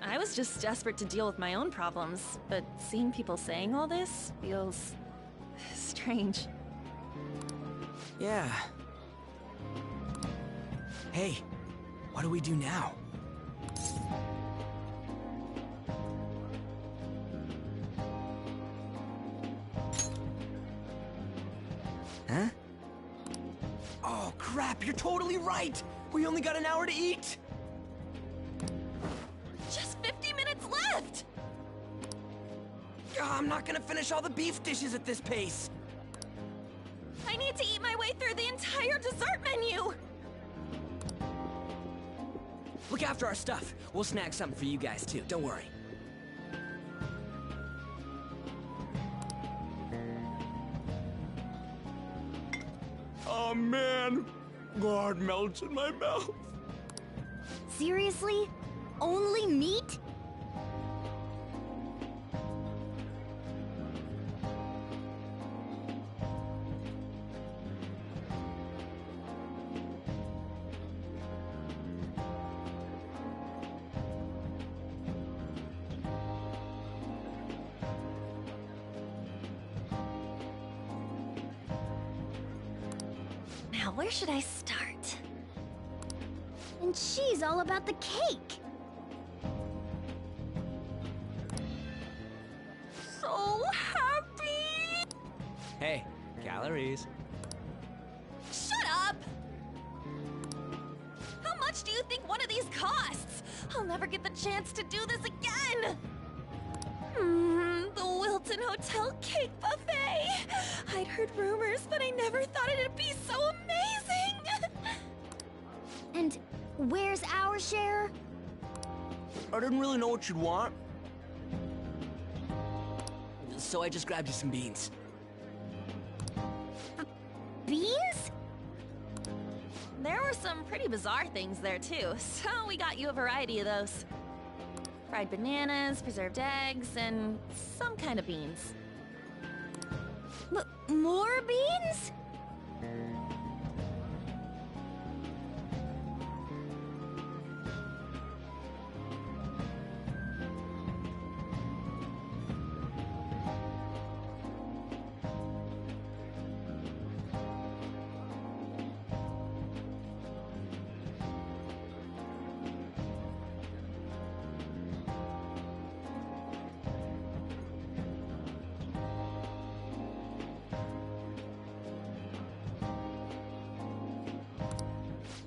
I was just desperate to deal with my own problems, but seeing people saying all this feels strange. Yeah. Hey, what do we do now? Huh? Oh, crap, you're totally right! We only got an hour to eat! Just 50 minutes left! I'm not gonna finish all the beef dishes at this pace! I need to eat my way through the entire dessert menu! Look after our stuff. We'll snag something for you guys too, don't worry. Oh man, God melts in my mouth. Seriously? Only meat? Now, where should I start? And she's all about the cake. So happy! Hey, calories. Shut up! How much do you think one of these costs? I'll never get the chance to do this again! The Wilton Hotel Cake Buffet! I'd heard rumors, but I never thought it'd be so amazing! And where's our share? I didn't really know what you'd want, so I just grabbed you some beans. Beans? There were some pretty bizarre things there too, so we got you a variety of those. Fried bananas, preserved eggs, and some kind of beans. More beans?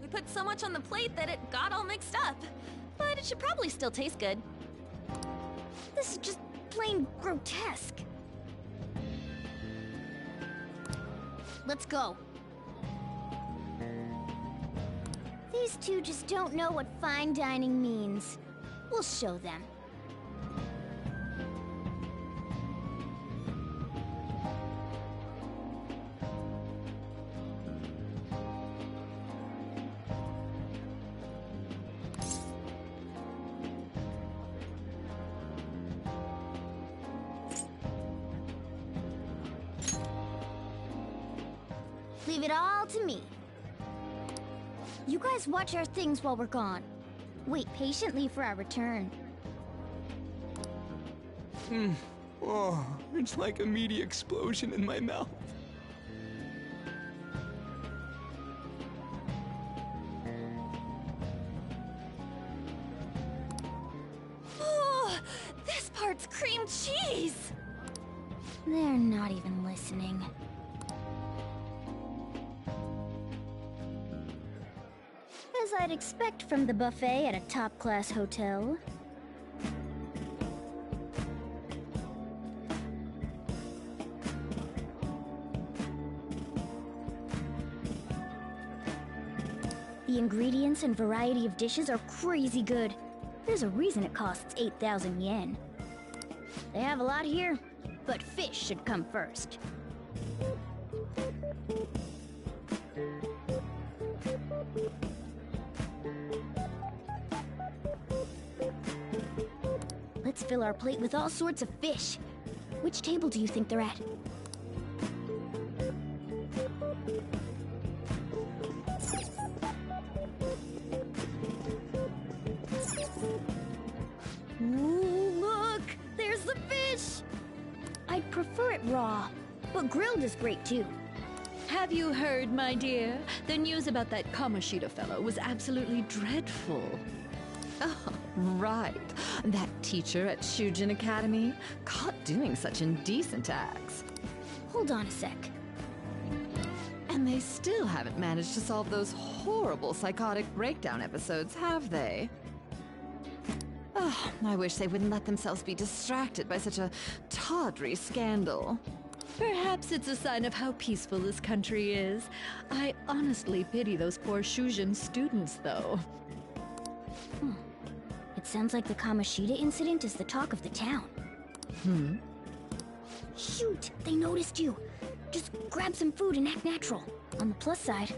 We put so much on the plate that it got all mixed up. But it should probably still taste good. This is just plain grotesque. Let's go. These two just don't know what fine dining means. We'll show them. Leave it all to me. You guys watch our things while we're gone. Wait patiently for our return. Oh, it's like a meaty explosion in my mouth. Oh, this part's cream cheese! They're not even listening. As I'd expect from the buffet at a top-class hotel. The ingredients and variety of dishes are crazy good. There's a reason it costs 8,000 yen. They have a lot here, but fish should come first. Let's fill our plate with all sorts of fish. Which table do you think they're at? it raw. But grilled is great too. Have you heard, my dear? The news about that Kamoshida fellow was absolutely dreadful. Oh, right. That teacher at Shujin Academy, caught doing such indecent acts. Hold on a sec. And they still haven't managed to solve those horrible psychotic breakdown episodes, have they? Oh, I wish they wouldn't let themselves be distracted by such a tawdry scandal. Perhaps it's a sign of how peaceful this country is. I honestly pity those poor Shujin students, though. It sounds like the Kamoshida incident is the talk of the town. Shoot, they noticed you. Just grab some food and act natural. On the plus side,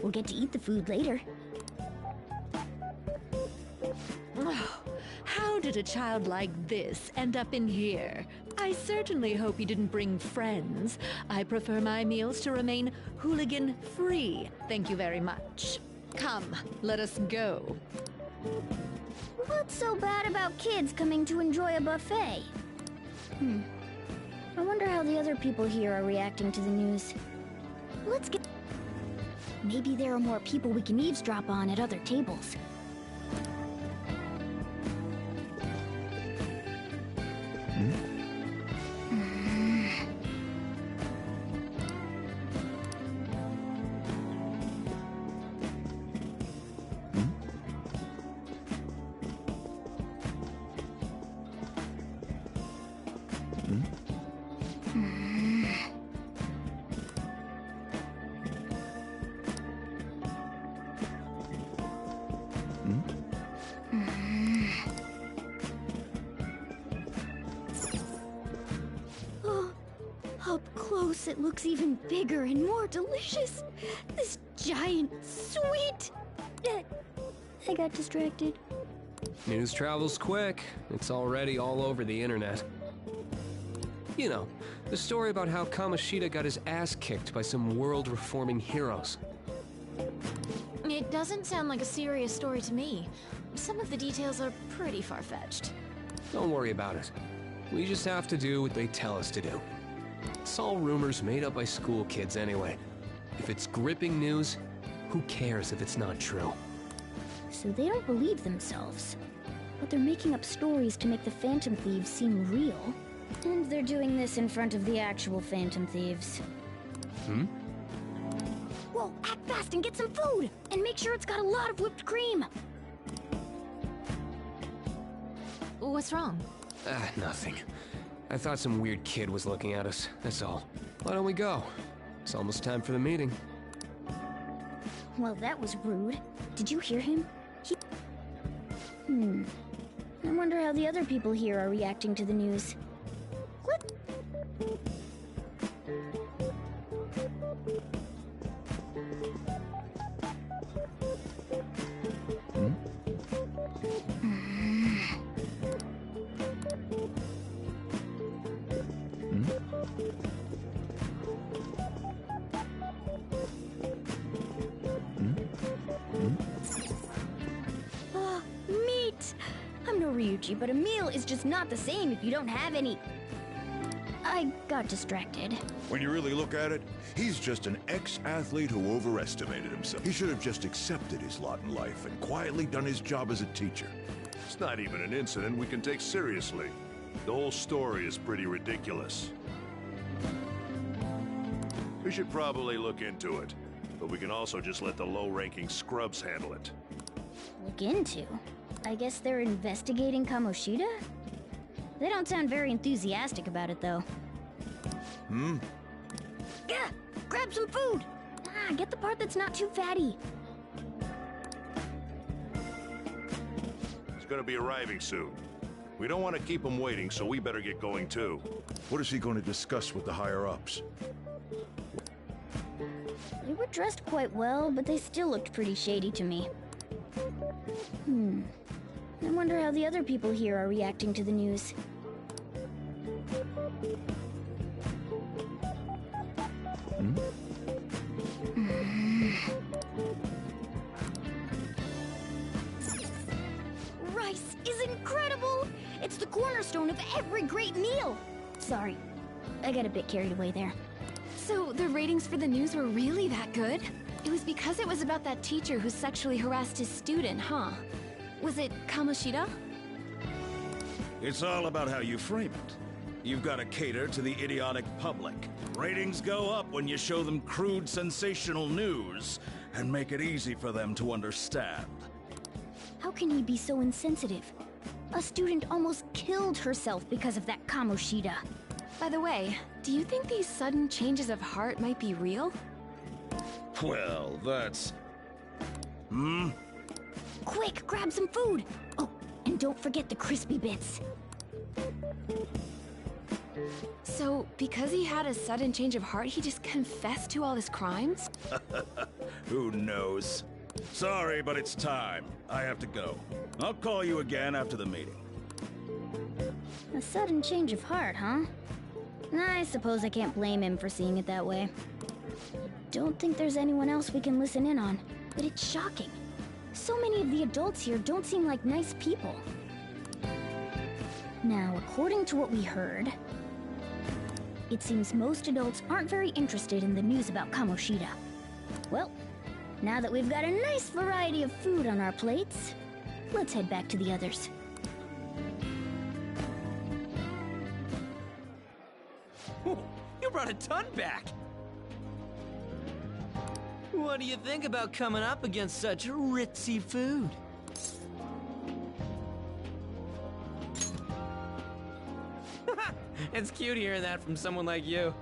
we'll get to eat the food later. How did a child like this end up in here? I certainly hope he didn't bring friends. I prefer my meals to remain hooligan-free. Thank you very much. Come, let us go. What's so bad about kids coming to enjoy a buffet? I wonder how the other people here are reacting to the news. Let's get... Maybe there are more people we can eavesdrop on at other tables. Up close, it looks even bigger and more delicious. This giant sweet... I got distracted. News travels quick. It's already all over the internet. You know, the story about how Kamoshida got his ass kicked by some world-reforming heroes. It doesn't sound like a serious story to me. Some of the details are pretty far-fetched. Don't worry about it. We just have to do what they tell us to do. It's all rumors made up by school kids anyway. If it's gripping news, who cares if it's not true? So they don't believe themselves. But they're making up stories to make the Phantom Thieves seem real. And they're doing this in front of the actual Phantom Thieves. Whoa, act fast and get some food! And make sure it's got a lot of whipped cream! What's wrong? Nothing. I thought some weird kid was looking at us, that's all. Why don't we go? It's almost time for the meeting. Well, that was rude. Did you hear him? I wonder how the other people here are reacting to the news. What? Meat! I'm no Ryuji, but a meal is just not the same if you don't have any. I got distracted. When you really look at it, he's just an ex-athlete who overestimated himself. He should have just accepted his lot in life and quietly done his job as a teacher. It's not even an incident we can take seriously. The whole story is pretty ridiculous. We should probably look into it, but we can also just let the low-ranking scrubs handle it. Look into? I guess they're investigating Kamoshida? They don't sound very enthusiastic about it, though. Yeah, grab some food! Get the part that's not too fatty. He's gonna be arriving soon. We don't want to keep him waiting, so we better get going too. What is he going to discuss with the higher-ups? They were dressed quite well, but they still looked pretty shady to me. I wonder how the other people here are reacting to the news. Rice is incredible! It's the cornerstone of every great meal! Sorry, I got a bit carried away there. So the ratings for the news were really that good? It was because it was about that teacher who sexually harassed his student, huh? Was it Kamoshida? It's all about how you frame it. You've got to cater to the idiotic public. Ratings go up when you show them crude, sensational news and make it easy for them to understand. How can he be so insensitive? A student almost killed herself because of that Kamoshida. By the way, do you think these sudden changes of heart might be real? Well, that's... Quick, grab some food! Oh, and don't forget the crispy bits. So, because he had a sudden change of heart, he just confessed to all his crimes? Who knows? Sorry, but it's time. I have to go. I'll call you again after the meeting. A sudden change of heart, huh? I suppose I can't blame him for seeing it that way. Don't think there's anyone else we can listen in on, but it's shocking. So many of the adults here don't seem like nice people. Now, according to what we heard, it seems most adults aren't very interested in the news about Kamoshida. Well, now that we've got a nice variety of food on our plates, let's head back to the others. You brought a ton back! What do you think about coming up against such ritzy food? It's cute hearing that from someone like you.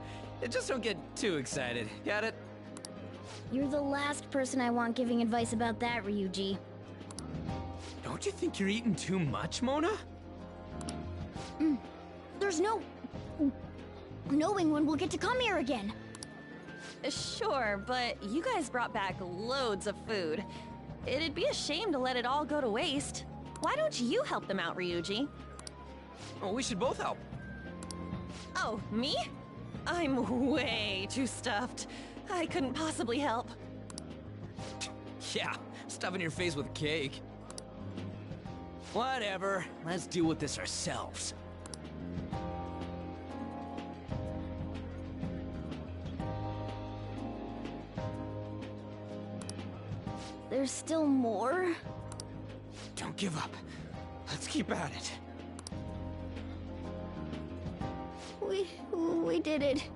Just don't get too excited, got it? You're the last person I want giving advice about that, Ryuji. Don't you think you're eating too much, Mona? There's no... knowing when we'll get to come here again. Sure, but you guys brought back loads of food. It'd be a shame to let it all go to waste. Why don't you help them out, Ryuji? Oh, we should both help. Oh, me? I'm way too stuffed. I couldn't possibly help. Yeah, stuffing your face with cake. Whatever, let's deal with this ourselves. There's still more? Don't give up. Let's keep at it. We did it.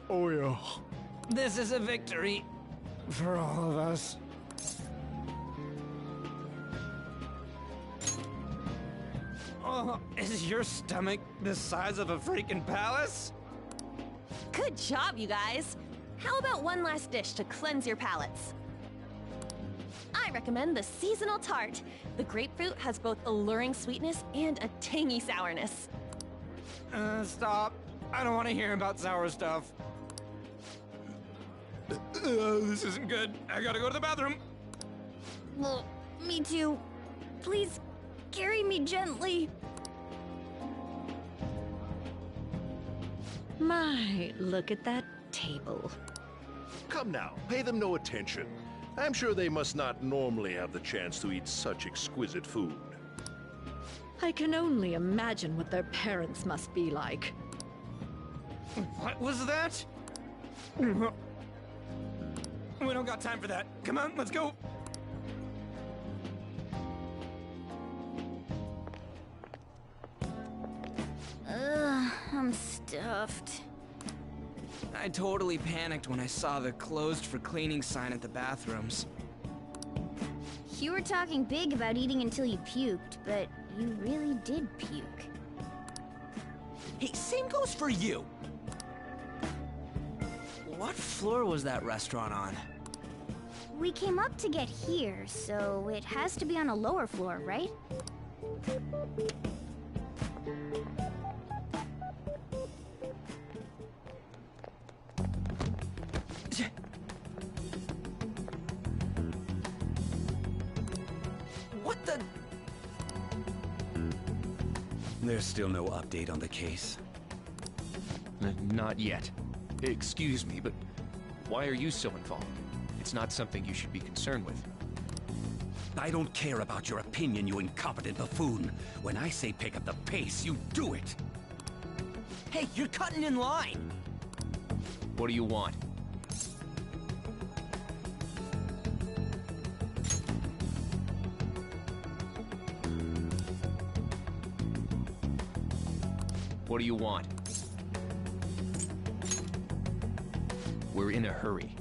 Oh yeah. This is a victory for all of us. Oh, is your stomach the size of a freaking palace? Good job, you guys. How about one last dish to cleanse your palates? I recommend the seasonal tart. The grapefruit has both alluring sweetness and a tangy sourness. Stop. I don't want to hear about sour stuff. This isn't good. I gotta go to the bathroom. Well, me too. Please, carry me gently. My, look at that table. Come now, pay them no attention. I'm sure they must not normally have the chance to eat such exquisite food. I can only imagine what their parents must be like. What was that? We don't got time for that. Come on, let's go. I'm stuffed. I totally panicked when I saw the closed for cleaning sign at the bathrooms. You were talking big about eating until you puked, but you really did puke. Hey, same goes for you. What floor was that restaurant on? We came up to get here, so it has to be on a lower floor, right? What the? There's still no update on the case. Not yet. Excuse me, but why are you so involved? It's not something you should be concerned with. I don't care about your opinion, you incompetent buffoon. When I say pick up the pace, you do it. Hey, you're cutting in line! What do you want? What do you want? We're in a hurry.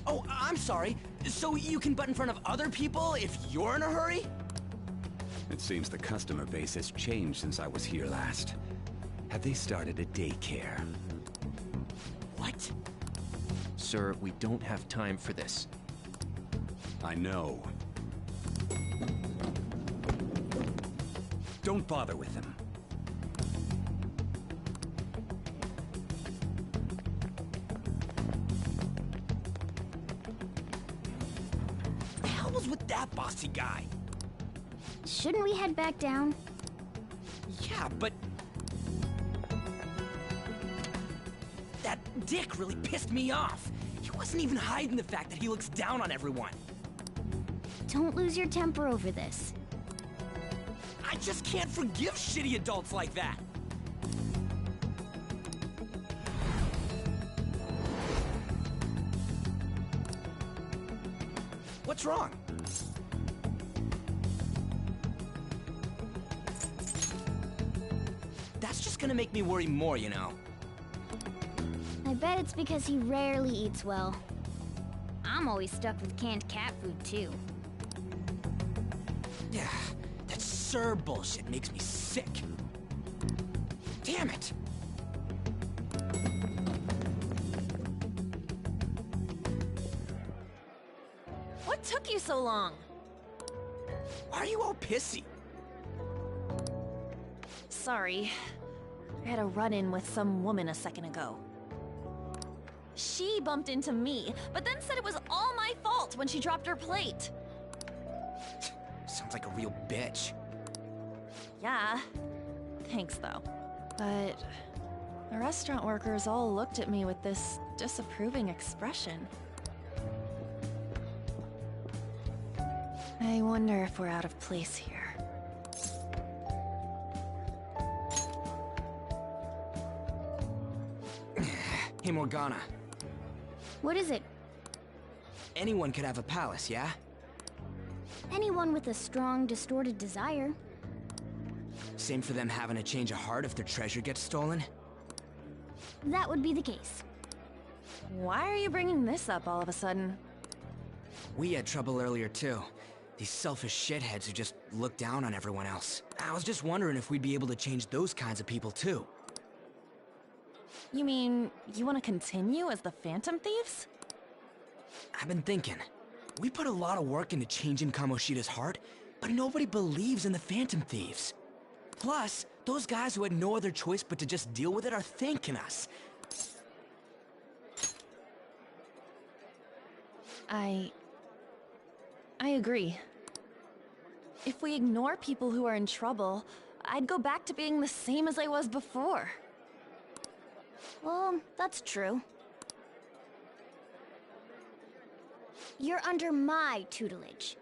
Oh, I'm sorry. So you can butt in front of other people if you're in a hurry? It seems the customer base has changed since I was here last. Have they started a daycare? What? Sir, we don't have time for this. I know. Don't bother with them. What the hell was with that bossy guy? Shouldn't we head back down? Yeah, but... that dick really pissed me off. He wasn't even hiding the fact that he looks down on everyone. Don't lose your temper over this. I just can't forgive shitty adults like that. What's wrong? That's just gonna make me worry more, you know. I bet it's because he rarely eats well. I'm always stuck with canned cat food, too. Yeah, that Sir bullshit makes me sick. Damn it! What took you so long? Why are you all pissy? Sorry. I had a run-in with some woman a second ago. She bumped into me, but then said it was all my fault when she dropped her plate. Sounds like a real bitch. Yeah. Thanks, though. But the restaurant workers all looked at me with this disapproving expression. I wonder if we're out of place here. Hey, Morgana. What is it? Anyone could have a palace, yeah? Anyone with a strong, distorted desire. Same for them having a change of heart if their treasure gets stolen? That would be the case. Why are you bringing this up all of a sudden? We had trouble earlier, too. These selfish shitheads who just look down on everyone else. I was just wondering if we'd be able to change those kinds of people, too. You mean, you want to continue as the Phantom Thieves? I've been thinking. We put a lot of work into changing Kamoshida's heart, but nobody believes in the Phantom Thieves. Plus, those guys who had no other choice but to just deal with it are thanking us. I agree. If we ignore people who are in trouble, I'd go back to being the same as I was before. Well, that's true. You're under my tutelage.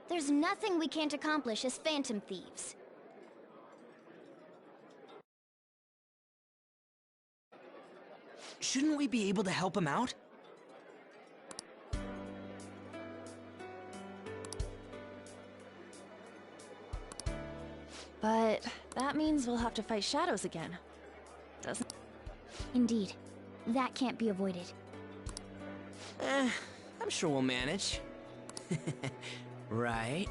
There's nothing we can't accomplish as Phantom Thieves. Shouldn't we be able to help him out? But that means we'll have to fight shadows again. Doesn't... Indeed. That can't be avoided. I'm sure we'll manage. Right?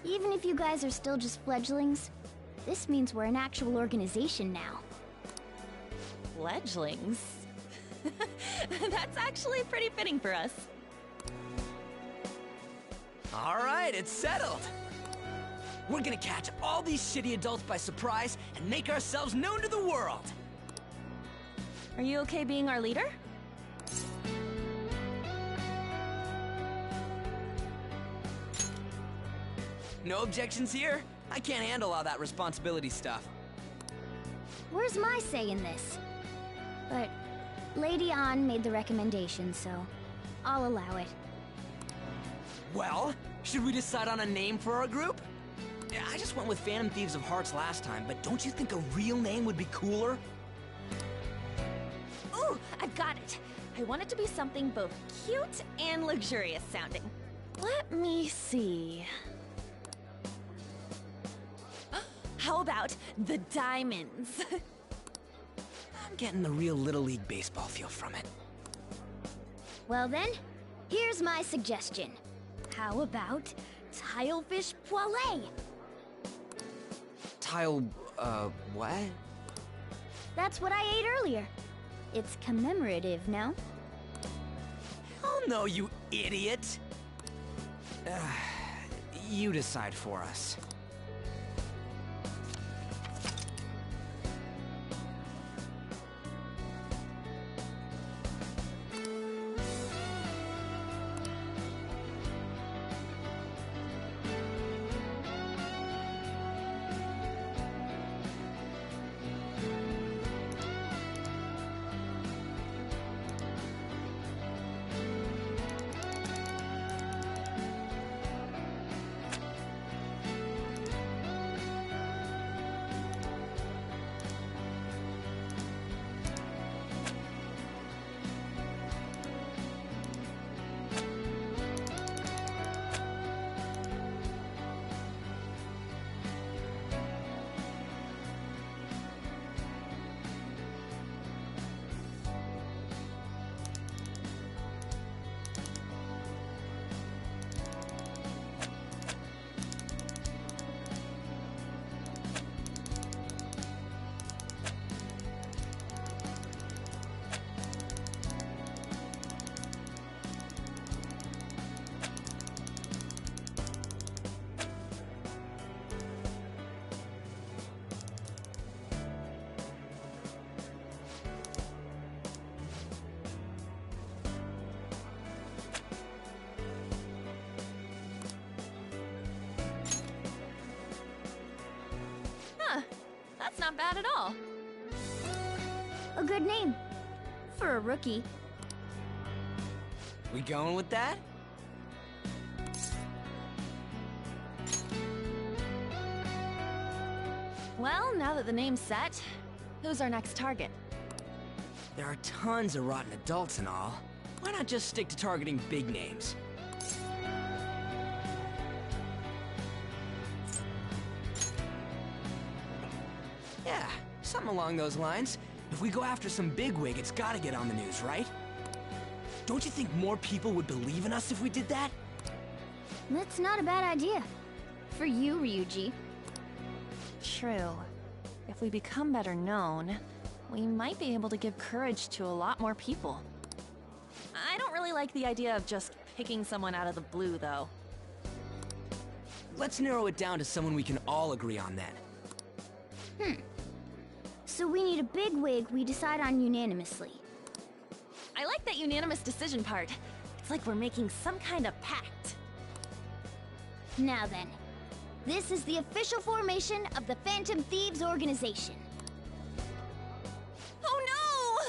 Even if you guys are still just fledglings, this means we're an actual organization now. Fledglings? That's actually pretty fitting for us. All right, it's settled. We're gonna catch all these shitty adults by surprise and make ourselves known to the world. Are you okay being our leader? No objections here? I can't handle all that responsibility stuff. Where's my say in this? But Lady An made the recommendation, so I'll allow it. Well, should we decide on a name for our group? I just went with Phantom Thieves of Hearts last time, but don't you think a real name would be cooler? Ooh, I've got it. I want it to be something both cute and luxurious sounding. Let me see. How about the Diamonds? I'm getting the real Little League Baseball feel from it. Well then, here's my suggestion. How about Tilefish Poêlée? What? That's what I ate earlier. It's commemorative, no? Oh no, you idiot! You decide for us. That's not bad at all. A good name. For a rookie. We going with that? Well, now that the name's set, who's our next target? There are tons of rotten adults and all. Why not just stick to targeting big names? Yeah, something along those lines. If we go after some bigwig, it's gotta get on the news, right? Don't you think more people would believe in us if we did that? That's not a bad idea. For you, Ryuji. True. If we become better known, we might be able to give courage to a lot more people. I don't really like the idea of just picking someone out of the blue, though. Let's narrow it down to someone we can all agree on then. So we need a big wig we decide on unanimously. I like that unanimous decision part. It's like we're making some kind of pact. Now then, this is the official formation of the Phantom Thieves organization. Oh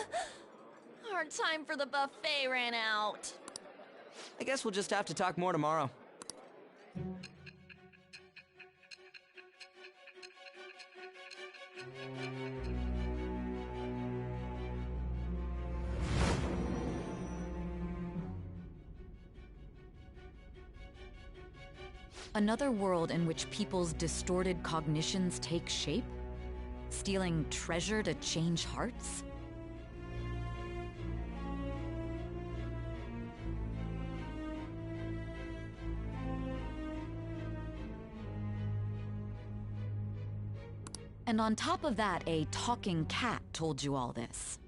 no! Our time for the buffet ran out. I guess we'll just have to talk more tomorrow. Another world in which people's distorted cognitions take shape? Stealing treasure to change hearts? And on top of that, a talking cat told you all this.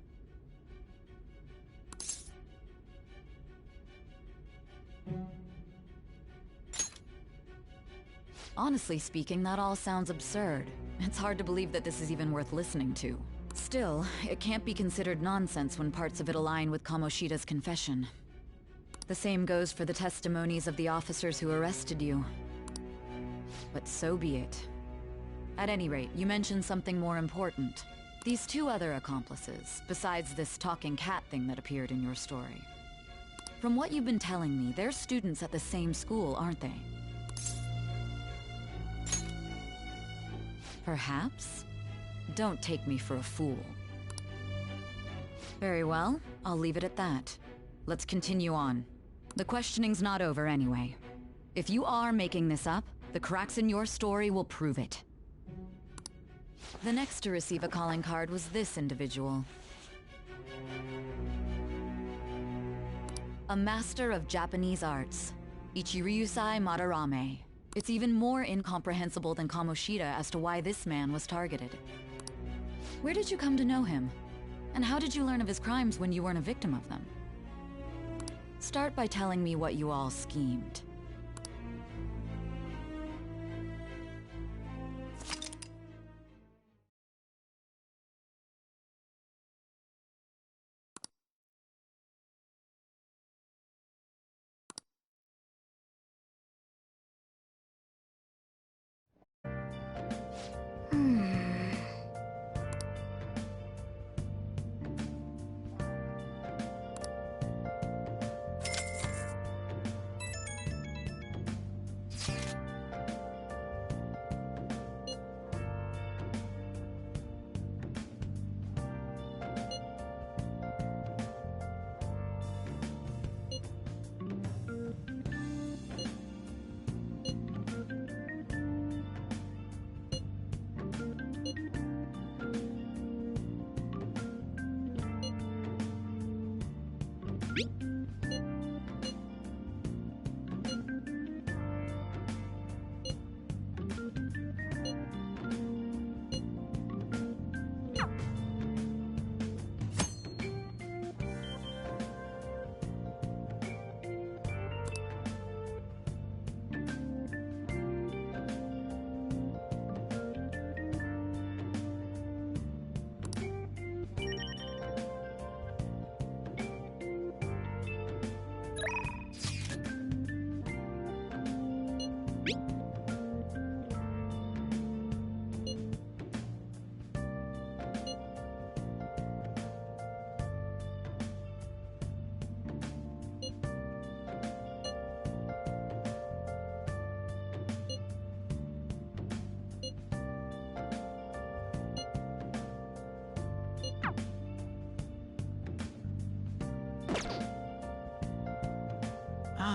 Honestly speaking, that all sounds absurd. It's hard to believe that this is even worth listening to. Still, it can't be considered nonsense when parts of it align with Kamoshida's confession. The same goes for the testimonies of the officers who arrested you. But so be it. At any rate, you mentioned something more important. These two other accomplices, besides this talking cat thing that appeared in your story. From what you've been telling me, they're students at the same school, aren't they? Perhaps? Don't take me for a fool. Very well, I'll leave it at that. Let's continue on. The questioning's not over anyway. If you are making this up, the cracks in your story will prove it. The next to receive a calling card was this individual. A master of Japanese arts, Ichiryusai Madarame. It's even more incomprehensible than Kamoshida as to why this man was targeted. Where did you come to know him? And how did you learn of his crimes when you weren't a victim of them? Start by telling me what you all schemed.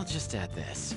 I'll just add this.